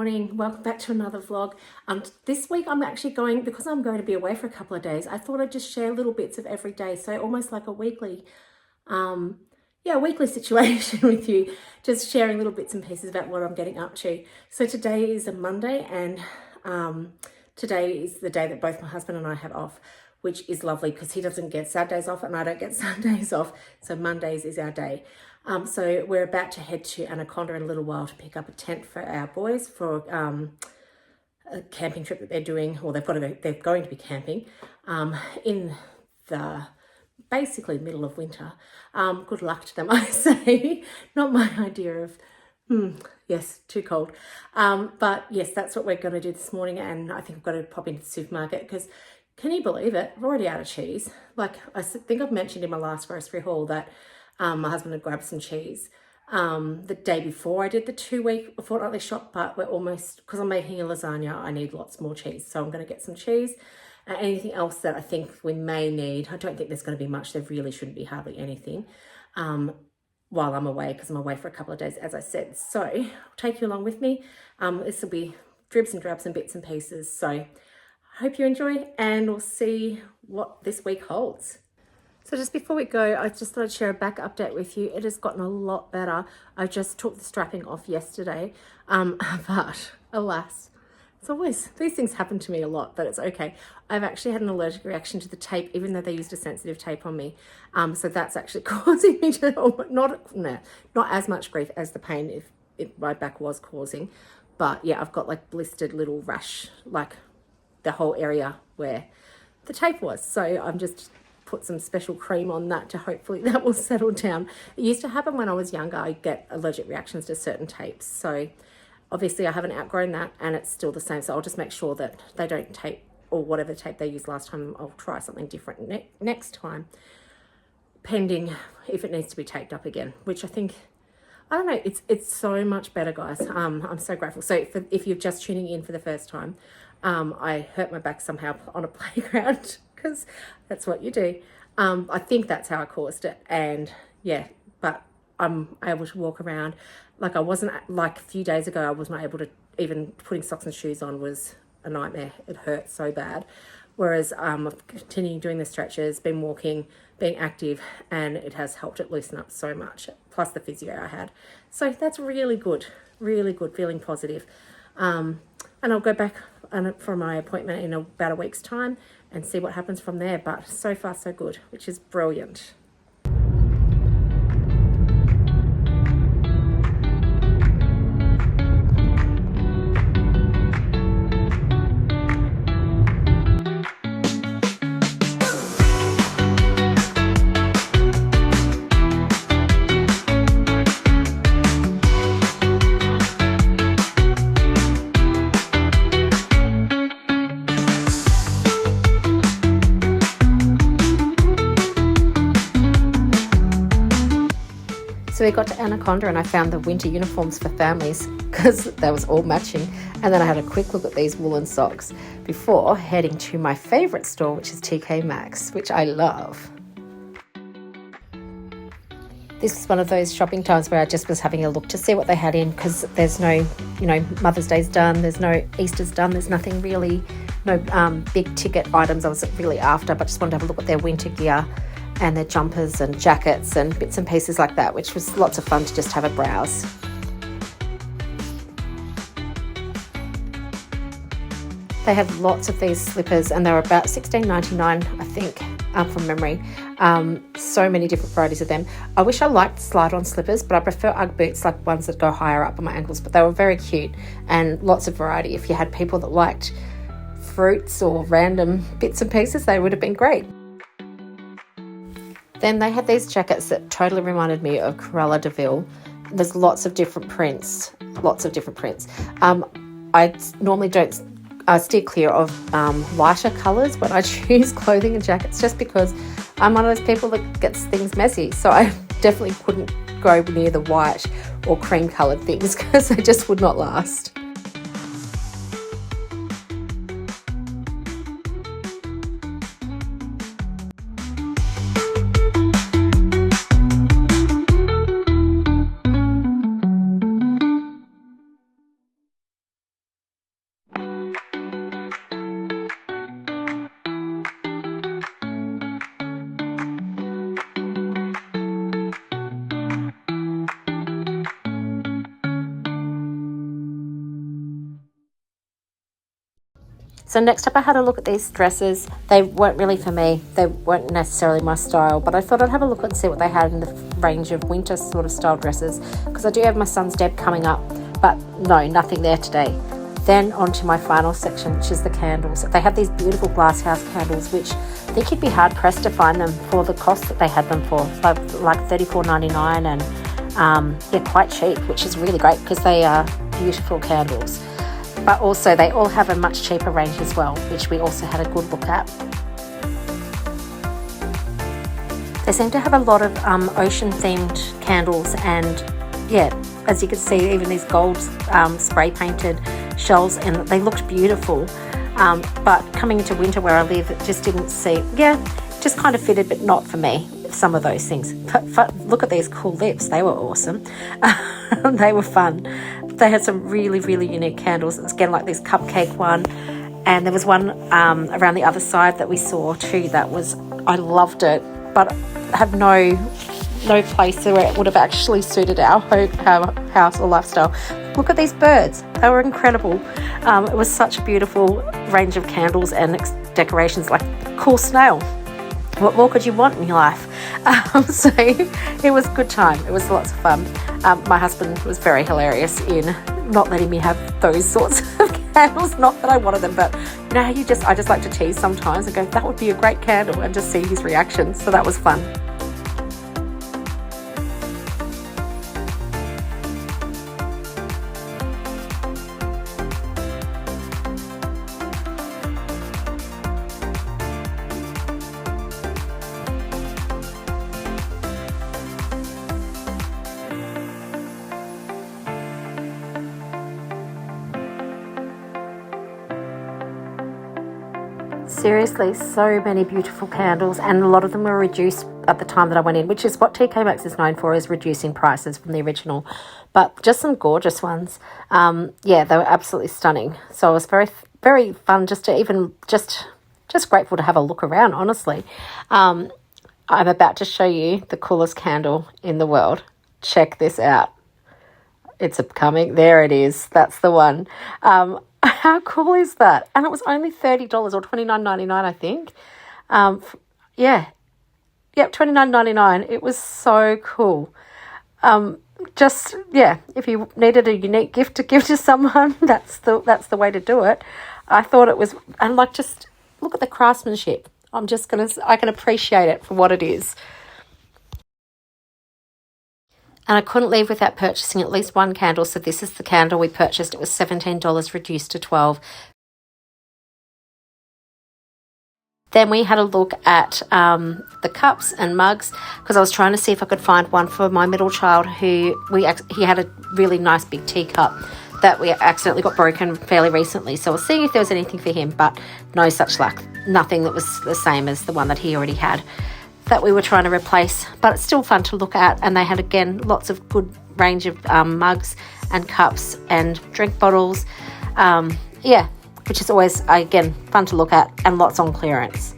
morning. Welcome back to another vlog. This week I'm actually going, because I'm going to be away for a couple of days, I thought I'd just share little bits of every day. So almost like a weekly, weekly situation with you, just sharing little bits and pieces about what I'm getting up to. So today is a Monday, and today is the day that both my husband and I have off, which is lovely because he doesn't get Saturdays off and I don't get Sundays off. So Mondays is our day. So we're about to head to Anaconda in a little while to pick up a tent for our boys for a camping trip that they're doing, or they're going to be camping in the basically middle of winter. Good luck to them, I say. Not my idea of, yes, too cold. But yes, that's what we're going to do this morning, and I think I've got to pop into the supermarket because, can you believe it? I'm already out of cheese. Like, I think I've mentioned in my last grocery haul that my husband had grabbed some cheese the day before I did the fortnightly shop, but we're almost, because I'm making a lasagna, I need lots more cheese. So I'm going to get some cheese. Anything else that I think we may need, I don't think there's going to be much. There really shouldn't be hardly anything while I'm away, because I'm away for a couple of days, as I said. So I'll take you along with me. This will be dribs and drabs and bits and pieces. So I hope you enjoy, and we'll see what this week holds. So just before we go, I just thought I'd share a back update with you. It has gotten a lot better. I just took the strapping off yesterday, but alas, it's always, these things happen to me a lot, but it's okay. I've actually had an allergic reaction to the tape, even though they used a sensitive tape on me. So that's actually causing me to, not as much grief as the pain if my back was causing. But yeah, I've got like blistered little rash, like the whole area where the tape was. So I'm just put some special cream on that to hopefully that will settle down. It used to happen when I was younger. I get allergic reactions to certain tapes. So obviously I haven't outgrown that, and it's still the same. So I'll just make sure that they don't tape, or whatever tape they used last time, I'll try something different next time, pending if it needs to be taped up again, which I think, I don't know, it's so much better, guys. I'm so grateful. So if you're just tuning in for the first time, I hurt my back somehow on a playground, because that's what you do. I think that's how I caused it, and yeah, but I'm able to walk around. Like, I wasn't, like a few days ago, I was not able to, even putting socks and shoes on was a nightmare. It hurt so bad. Whereas I've continued doing the stretches, been walking, being active, and it has helped it loosen up so much, plus the physio I had. So that's really good, feeling positive. And I'll go back for my appointment in about a week's time and see what happens from there. But so far so good, which is brilliant. So we got to Anaconda and I found the winter uniforms for families because that was all matching. And then I had a quick look at these woolen socks before heading to my favourite store, which is TK Maxx, which I love. This is one of those shopping times where I just was having a look to see what they had in, because there's no, Mother's Day's done, there's no Easter's done, there's nothing really, no big ticket items I was really after, but just wanted to have a look at their winter gear and their jumpers and jackets and bits and pieces like that, which was lots of fun to just have a browse. They had lots of these slippers, and they were about $16.99, I think, from memory. So many different varieties of them. I wish I liked slide-on slippers, but I prefer Ugg boots, like ones that go higher up on my ankles, but they were very cute and lots of variety. If you had people that liked fruits or random bits and pieces, they would have been great. Then they had these jackets that totally reminded me of Cruella de Vil. There's lots of different prints. I normally don't steer clear of lighter colours when I choose clothing and jackets, just because I'm one of those people that gets things messy. So I definitely couldn't go near the white or cream coloured things because they just would not last. So next up I had a look at these dresses. They weren't really for me. They weren't necessarily my style, but I thought I'd have a look and see what they had in the range of winter sort of style dresses, because I do have my son's deb coming up, but no, nothing there today. Then on to my final section, which is the candles. They have these beautiful glasshouse candles, which I think you'd be hard pressed to find them for the cost that they had them for, like $34.99, and yeah, quite cheap, which is really great because they are beautiful candles. But also they all have a much cheaper range as well, which we also had a good look at. They seem to have a lot of ocean themed candles, and yeah, as you can see, even these gold spray painted shells, and they looked beautiful. But coming into winter where I live, it just didn't see, just kind of fitted, but not for me, some of those things. But look at these cool lips, they were awesome. They were fun. They had some really, really unique candles. It's again like this cupcake one, and there was one around the other side that we saw too that was, I loved it, but had no place where it would have actually suited our house or lifestyle. Look at these birds, they were incredible. It was such a beautiful range of candles and decorations, like cool snail. What more could you want in your life? So it was a good time. It was lots of fun. My husband was very hilarious in not letting me have those sorts of candles. Not that I wanted them, but you know how I just like to tease sometimes and go, that would be a great candle, and just see his reaction. So that was fun. Seriously, so many beautiful candles, and a lot of them were reduced at the time that I went in, which is what TK Maxx is known for, is reducing prices from the original. But just some gorgeous ones. Yeah, they were absolutely stunning. So it was very, very fun just grateful to have a look around, honestly. I'm about to show you the coolest candle in the world. Check this out. It's coming. There it is. That's the one. How cool is that? And it was only $30 or $29.99, I think. $29.99. It was so cool. If you needed a unique gift to give to someone, that's the way to do it. I thought it was, and like, just look at the craftsmanship. I can appreciate it for what it is. And I couldn't leave without purchasing at least one candle. So this is the candle we purchased. It was $17 reduced to $12. Then we had a look at the cups and mugs, because I was trying to see if I could find one for my middle child, he had a really nice big teacup that we accidentally got broken fairly recently. So I was seeing if there was anything for him, but no such luck. Nothing that was the same as the one that he already had that we were trying to replace, but it's still fun to look at. And they had, again, lots of good range of mugs and cups and drink bottles, which is always, again, fun to look at, and lots on clearance.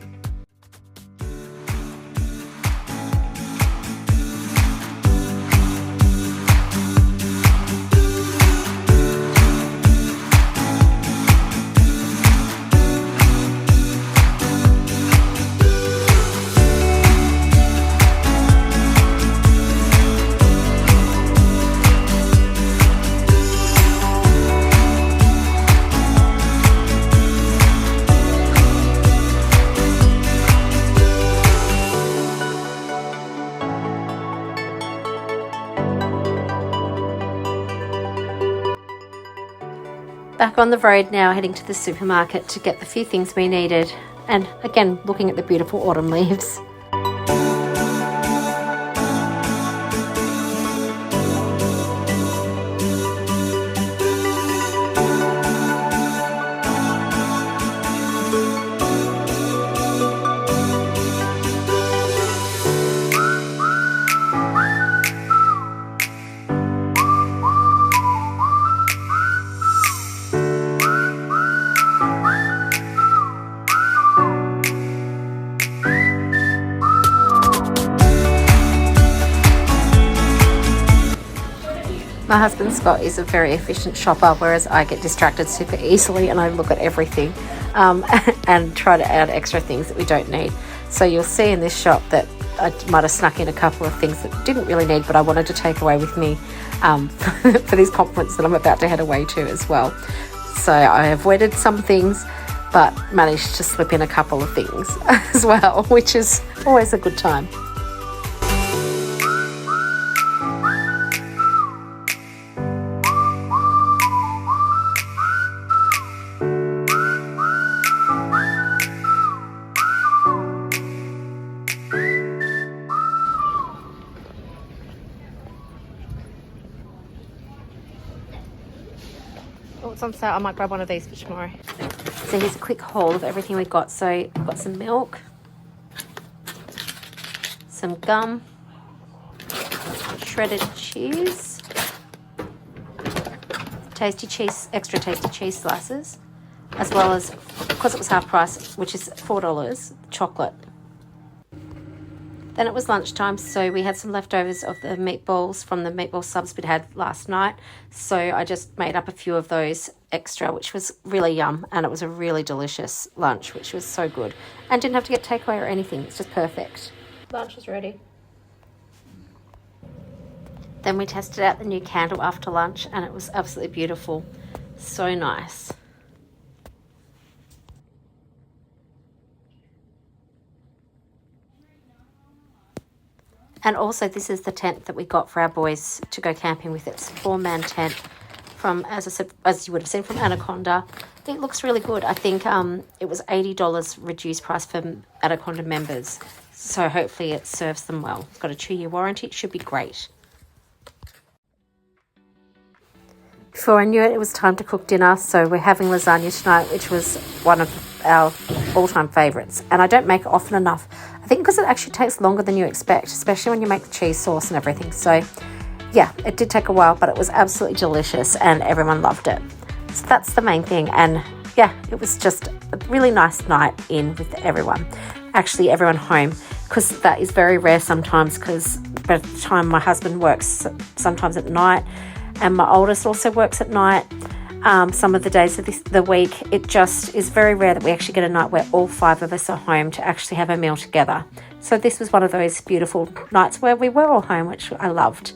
Back on the road now, heading to the supermarket to get the few things we needed, and again looking at the beautiful autumn leaves. My husband Scott is a very efficient shopper, whereas I get distracted super easily and I look at everything. and try to add extra things that we don't need. So you'll see in this shop that I might have snuck in a couple of things that didn't really need, but I wanted to take away with me for this conference that I'm about to head away to as well. So I avoided some things, but managed to slip in a couple of things as well, which is always a good time. Oh, it's on sale. I might grab one of these for tomorrow. So here's a quick haul of everything we got. So we've got some milk, some gum, shredded cheese, tasty cheese, extra tasty cheese slices, as well as, because it was half price, which is $4, chocolate. Then it was lunchtime, so we had some leftovers of the meatballs from the meatball subs we'd had last night. So I just made up a few of those extra, which was really yum, and it was a really delicious lunch, which was so good. And didn't have to get takeaway or anything, it's just perfect. Lunch was ready. Then we tested out the new candle after lunch, and it was absolutely beautiful. So nice. And also this is the tent that we got for our boys to go camping with. It's a 4-man tent from, as I said, as you would have seen, from Anaconda. It looks really good. I think it was $80 reduced price for Anaconda members. So hopefully it serves them well. It's got a 2-year warranty. It should be great. Before I knew it, it was time to cook dinner. So we're having lasagna tonight, which was one of our all-time favourites. And I don't make it often enough. I think because it actually takes longer than you expect, especially when you make the cheese sauce and everything. So yeah, it did take a while, but it was absolutely delicious and everyone loved it. So that's the main thing. And yeah, it was just a really nice night in with everyone. Actually, everyone home, because that is very rare sometimes, because by the time my husband works sometimes at night, and my oldest also works at night, some of the days of the week, it just is very rare that we actually get a night where all 5 of us are home to actually have a meal together. So this was one of those beautiful nights where we were all home, which I loved.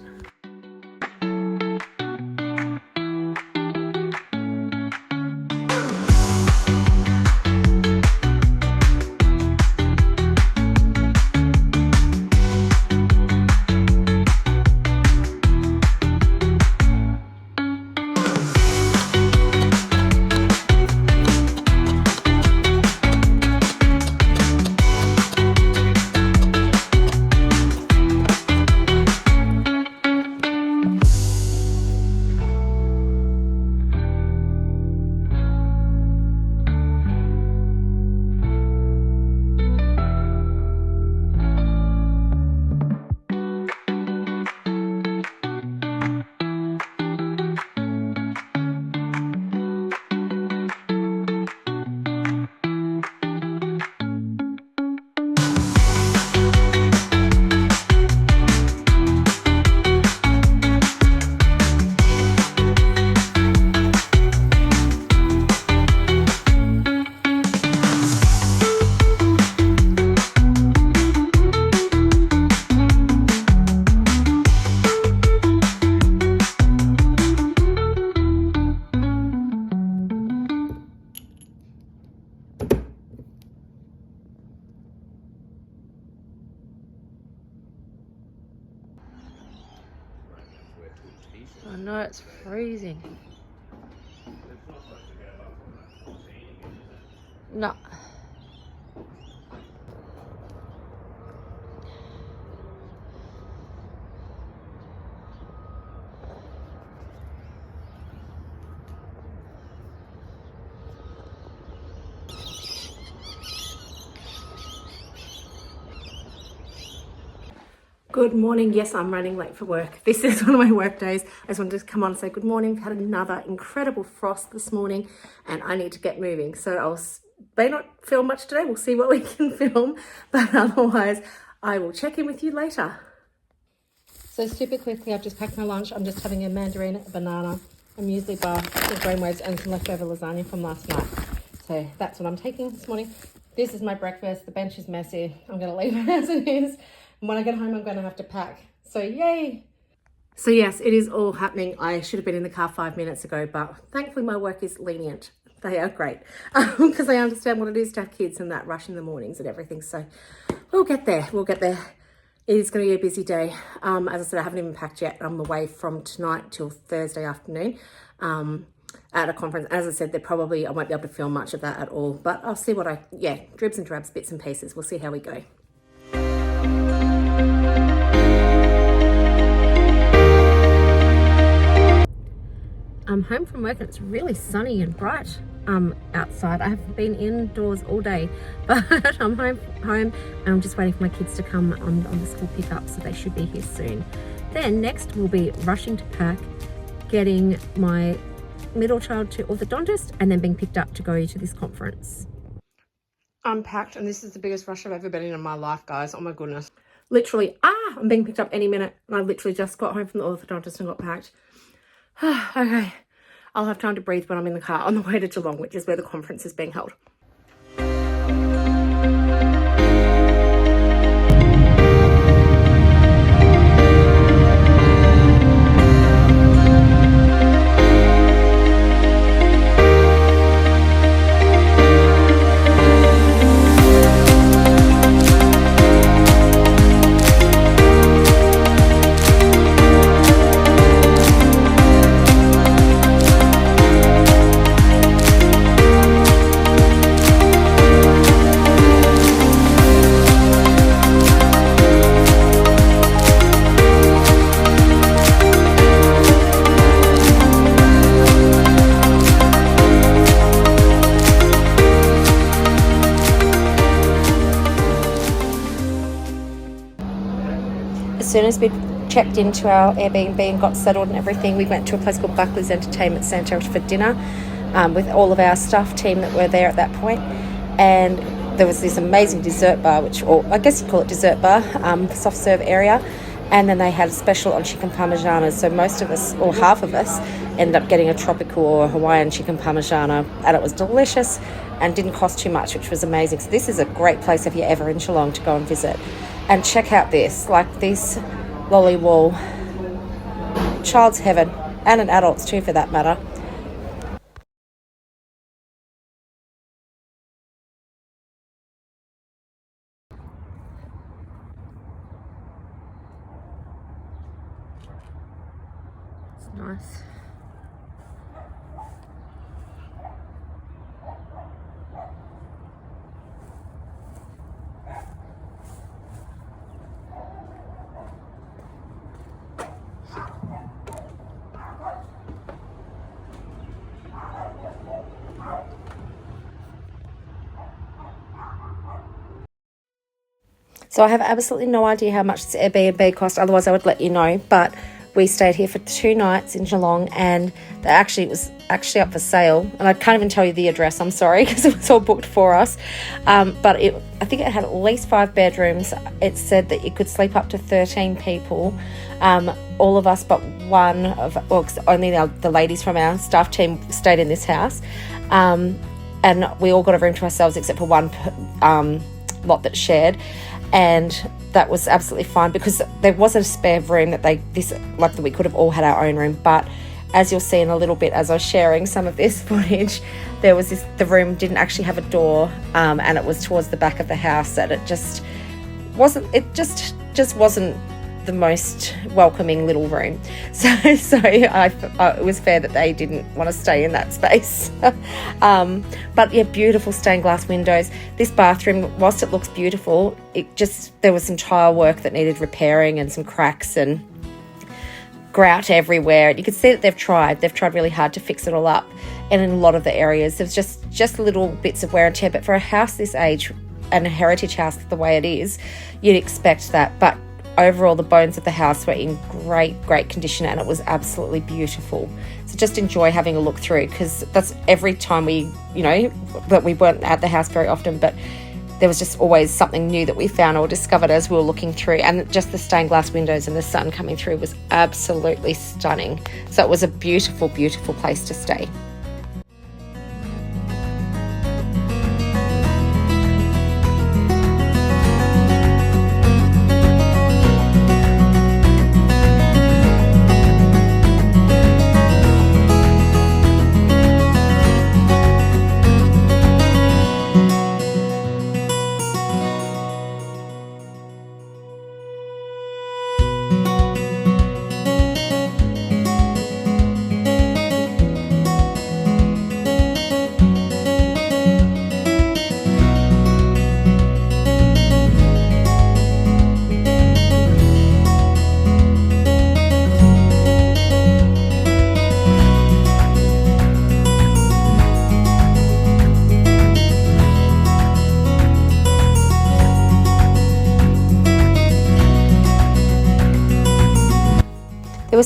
I know it's freezing. No. Good morning. Yes, I'm running late for work. This is one of my work days. I just wanted to come on and say good morning. We've had another incredible frost this morning and I need to get moving. So may not film much today. We'll see what we can film, but otherwise I will check in with you later. So super quickly, I've just packed my lunch. I'm just having a mandarin, a banana, a muesli bar, some grain waves and some leftover lasagna from last night. So that's what I'm taking this morning. This is my breakfast. The bench is messy. I'm going to leave it as it is. And when I get home, I'm going to have to pack. So yay. So yes, it is all happening. I should have been in the car 5 minutes ago, but thankfully my work is lenient. They are great because I understand what it is to have kids and that rush in the mornings and everything. So we'll get there. We'll get there. It is going to be a busy day. As I said, I haven't even packed yet. I'm away from tonight till Thursday afternoon at a conference. As I said, I won't be able to film much of that at all, but I'll see what dribs and drabs, bits and pieces. We'll see how we go. I'm home from work and it's really sunny and bright outside. I have been indoors all day, but I'm home and I'm just waiting for my kids to come on the school pickup, so they should be here soon. Then next we'll be rushing to pack, getting my middle child to orthodontist, and then being picked up to go to this conference. I'm packed and this is the biggest rush I've ever been in my life, guys. Oh my goodness. Literally, I'm being picked up any minute, and I literally just got home from the orthodontist and got packed. Okay, I'll have time to breathe when I'm in the car on the way to Geelong, which is where the conference is being held. As soon as we checked into our Airbnb and got settled and everything, we went to a place called Buckley's Entertainment Centre for dinner with all of our staff team that were there at that point. And there was this amazing dessert bar, or I guess you call it dessert bar, soft serve area. And then they had a special on chicken parmigiana. So most of us, or half of us, ended up getting a tropical or Hawaiian chicken parmigiana, and it was delicious and didn't cost too much, which was amazing. So this is a great place if you're ever in Geelong to go and visit. And check out this, like this lolly wall. Child's heaven, and an adult's too for that matter. It's nice. So I have absolutely no idea how much this Airbnb cost, otherwise I would let you know, but we stayed here for 2 nights in Geelong, and it was actually up for sale, and I can't even tell you the address, I'm sorry, because it was all booked for us, but I think it had at least 5 bedrooms. It said that you could sleep up to 13 people, all of us but only the ladies from our staff team stayed in this house, and we all got a room to ourselves except for one lot that shared. And that was absolutely fine because there was a spare room that we could have all had our own room. But as you'll see in a little bit, as I was sharing some of this footage, the room didn't actually have a door, and it was towards the back of the house, and it just wasn't the most welcoming little room. So it was fair that they didn't want to stay in that space. But yeah, beautiful stained glass windows. This bathroom, whilst it looks beautiful, there was some tile work that needed repairing and some cracks and grout everywhere. You could see that they've tried really hard to fix it all up. And in a lot of the areas, there's just little bits of wear and tear. But for a house this age and a heritage house the way it is, you'd expect that. But overall, the bones of the house were in great condition, and it was absolutely beautiful. So just enjoy having a look through, because that's every time but we weren't at the house very often, but there was just always something new that we found or discovered as we were looking through. And just the stained glass windows and the sun coming through was absolutely stunning. So it was a beautiful place to stay.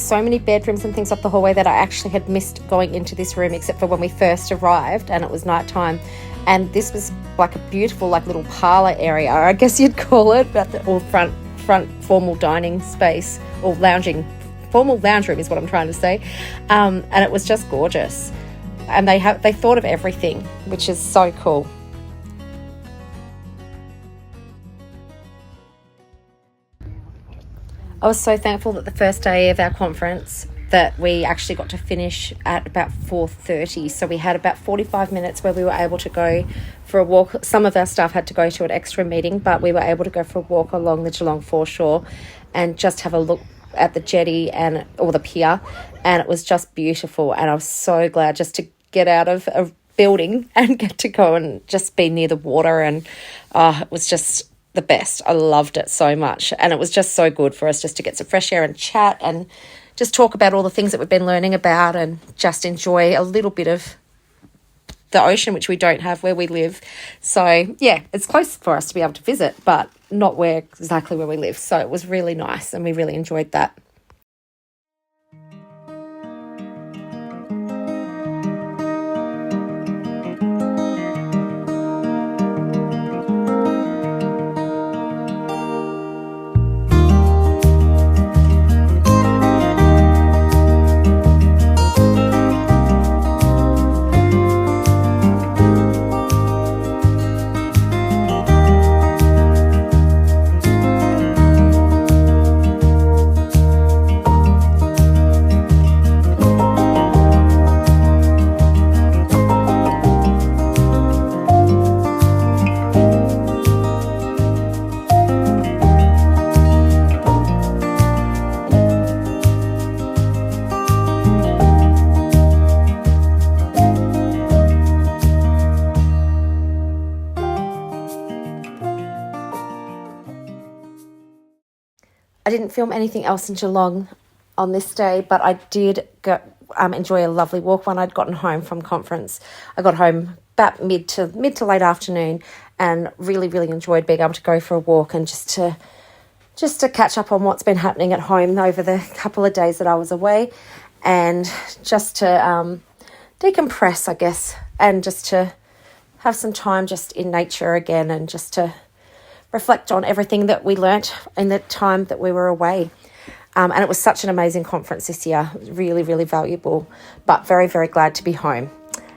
so many bedrooms and things up the hallway that I actually had missed going into this room, except for when we first arrived and it was nighttime. And this was like a beautiful, like little parlor area, I guess you'd call it, but or front formal dining space, or formal lounge room is what I'm trying to say. And it was just gorgeous. And they thought of everything, which is so cool. I was so thankful that the first day of our conference that we actually got to finish at about 4:30. So we had about 45 minutes where we were able to go for a walk. Some of our staff had to go to an extra meeting, but we were able to go for a walk along the Geelong foreshore and just have a look at the jetty or the pier, and it was just beautiful. And I was so glad just to get out of a building and get to go and just be near the water, and it was just the best. I loved it so much, and it was just so good for us just to get some fresh air and chat and just talk about all the things that we've been learning about and just enjoy a little bit of the ocean, which we don't have where we live. So yeah, it's close for us to be able to visit, but not exactly where we live. So it was really nice and we really enjoyed that. I didn't film anything else in Geelong on this day, but I did enjoy a lovely walk when I'd gotten home from conference. I got home about mid to late afternoon and really, really enjoyed being able to go for a walk and just to catch up on what's been happening at home over the couple of days that I was away, and just to decompress, I guess, and just to have some time just in nature again and just to reflect on everything that we learnt in the time that we were away. And it was such an amazing conference this year, really, really valuable, but very, very glad to be home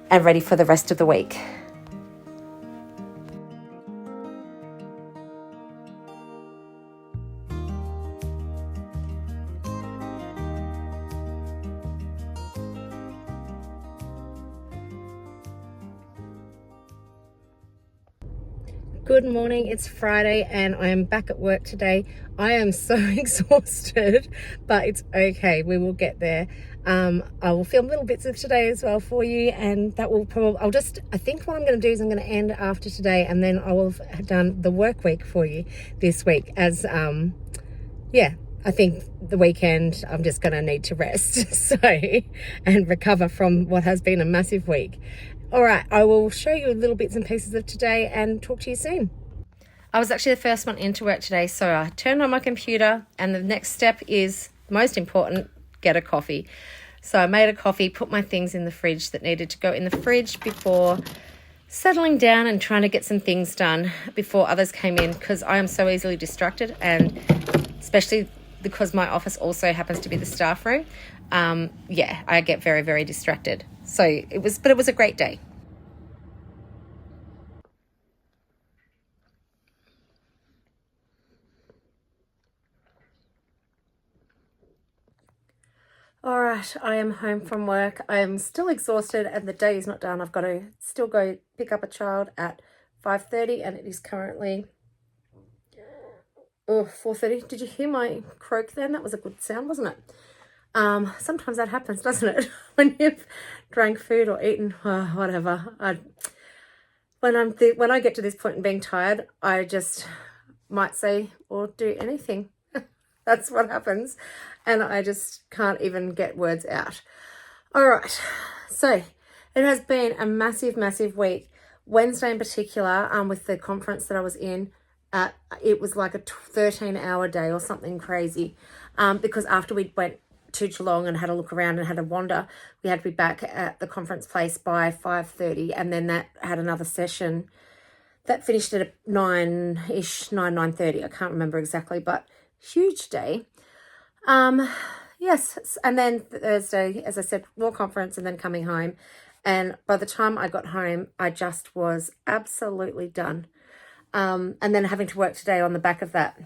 and ready for the rest of the week. Good morning, it's Friday and I am back at work today. I am so exhausted, but it's okay, we will get there. I will film little bits of today as well for you, and that will probably, I think what I'm going to do is I'm going to end after today, and then I will have done the work week for you this week as, I think the weekend I'm just going to need to rest and recover from what has been a massive week. All right, I will show you little bits and pieces of today and talk to you soon. I was actually the first one into work today, so I turned on my computer, and the next step is, most important, get a coffee. So I made a coffee, put my things in the fridge that needed to go in the fridge before settling down and trying to get some things done before others came in, because I am so easily distracted, and especially because my office also happens to be the staff room. I get very, very distracted. So it was a great day. All right, I am home from work. I am still exhausted and the day is not done. I've got to still go pick up a child at 5:30 and it is currently 4:30. Did you hear my croak then? That was a good sound, wasn't it? Sometimes that happens, doesn't it? When you've drank food or eaten whatever. When I get to this point in being tired, I just might say or do anything. That's what happens, and I just can't even get words out. All right, so it has been a massive, massive week. Wednesday in particular, with the conference that I was in, it was like a 13-hour day or something crazy, because after we went to Geelong and had a look around and had a wander. We had to be back at the conference place by 5:30, and then that had another session that finished at 9-ish, 9:30. I can't remember exactly, but huge day. Yes, and then Thursday, as I said, more conference and then coming home. And by the time I got home, I just was absolutely done. And then having to work today on the back of that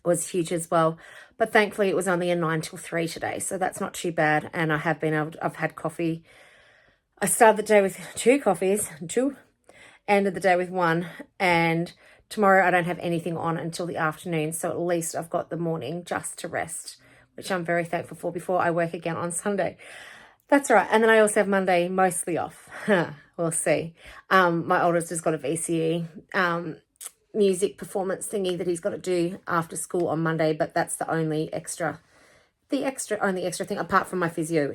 was huge as well. But thankfully it was only a 9 till 3 today, so that's not too bad. And I have been able to, I've had coffee. I started the day with 2 coffees, ended the day with 1, and tomorrow I don't have anything on until the afternoon, so at least I've got the morning just to rest, which I'm very thankful for before I work again on Sunday. That's right. And then I also have Monday mostly off. We'll see. My oldest has got a VCE music performance thingy that he's got to do after school on Monday, but that's the only extra thing apart from my physio,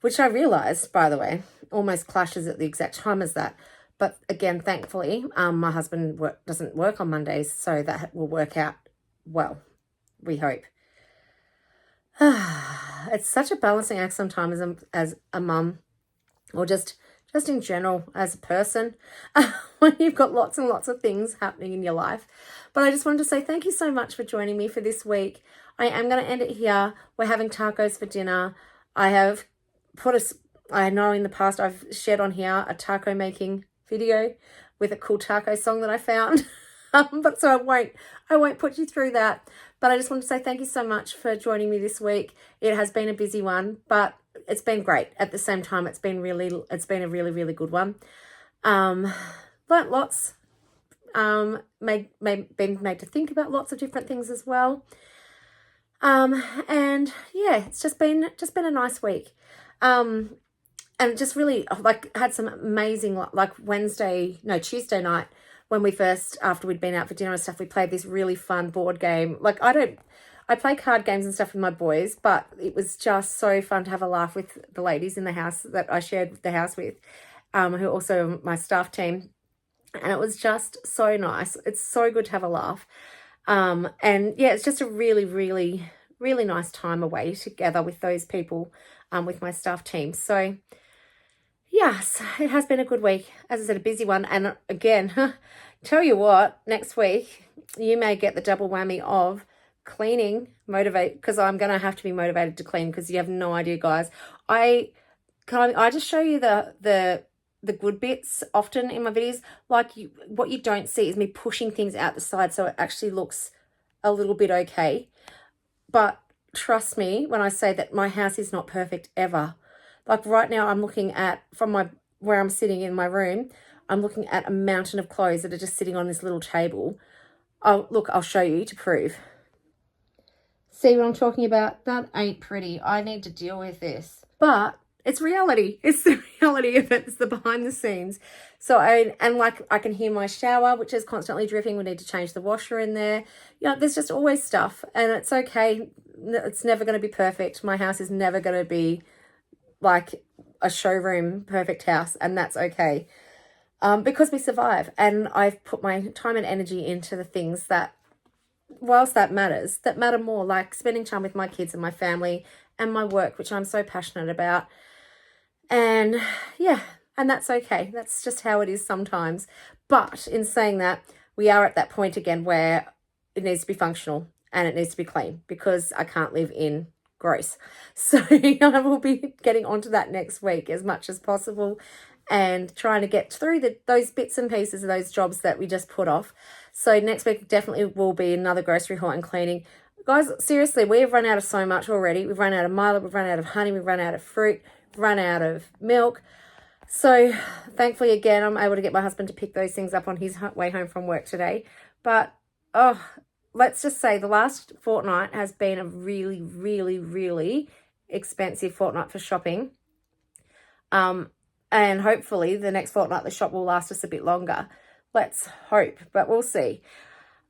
which I realized, by the way, almost clashes at the exact time as that. But again, thankfully, my husband doesn't work on Mondays, so that will work out well, we hope. It's such a balancing act sometimes as a mum, or just in general as a person, when you've got lots and lots of things happening in your life. But I just wanted to say thank you so much for joining me for this week. I am going to end it here. We're having tacos for dinner. I know in the past I've shared on here a taco making video with a cool taco song that I found. But so I won't put you through that. But I just want to say thank you so much for joining me this week. It has been a busy one, but it's been great. At the same time, it's been a really, really good one. Learnt lots. Been made to think about lots of different things as well. And yeah, it's just been a nice week. And just really had some amazing, Tuesday night, when after we'd been out for dinner and stuff, we played this really fun board game. I play card games and stuff with my boys, but it was just so fun to have a laugh with the ladies in the house that I shared the house with, who are also my staff team. And it was just so nice. It's so good to have a laugh. And yeah, it's just a really, really, really nice time away together with those people, with my staff team. So yes, it has been a good week. As I said, a busy one. And again, tell you what, next week you may get the double whammy of cleaning, because I'm going to have to be motivated to clean, because you have no idea, guys. I just show you the good bits often in my videos. What you don't see is me pushing things out the side so it actually looks a little bit okay. But trust me when I say that my house is not perfect ever. Like right now, I'm looking at, where I'm sitting in my room, I'm looking at a mountain of clothes that are just sitting on this little table. I'll show you to prove. See what I'm talking about? That ain't pretty. I need to deal with this. But it's reality. It's the reality of it. It's the behind the scenes. So I can hear my shower, which is constantly dripping. We need to change the washer in there. There's just always stuff, and it's okay. It's never going to be perfect. My house is never going to be like a showroom perfect house, and that's okay. Because we survive, and I've put my time and energy into the things that, whilst that matter more, like spending time with my kids and my family and my work, which I'm so passionate about. And yeah, and that's okay. That's just how it is sometimes. But in saying that, we are at that point again where it needs to be functional and it needs to be clean, because I can't live in gross. So I will be getting onto that next week as much as possible, and trying to get through those bits and pieces of those jobs that we just put off. So next week definitely will be another grocery haul and cleaning. Guys, seriously, we have run out of so much already. We've run out of Milo, we've run out of honey, we've run out of fruit, we've run out of milk. So thankfully, again, I'm able to get my husband to pick those things up on his way home from work today. But, let's just say the last fortnight has been a really, really, really expensive fortnight for shopping. And hopefully the next fortnight the shop will last us a bit longer. Let's hope, but we'll see.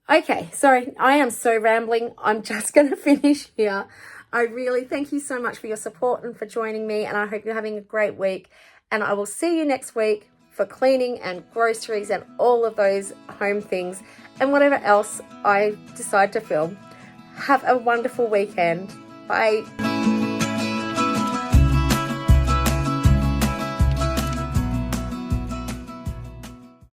Okay, sorry, I am so rambling. I'm just going to finish here. I really thank you so much for your support and for joining me, and I hope you're having a great week. And I will see you next week for cleaning and groceries and all of those home things and whatever else I decide to film. Have a wonderful weekend. Bye.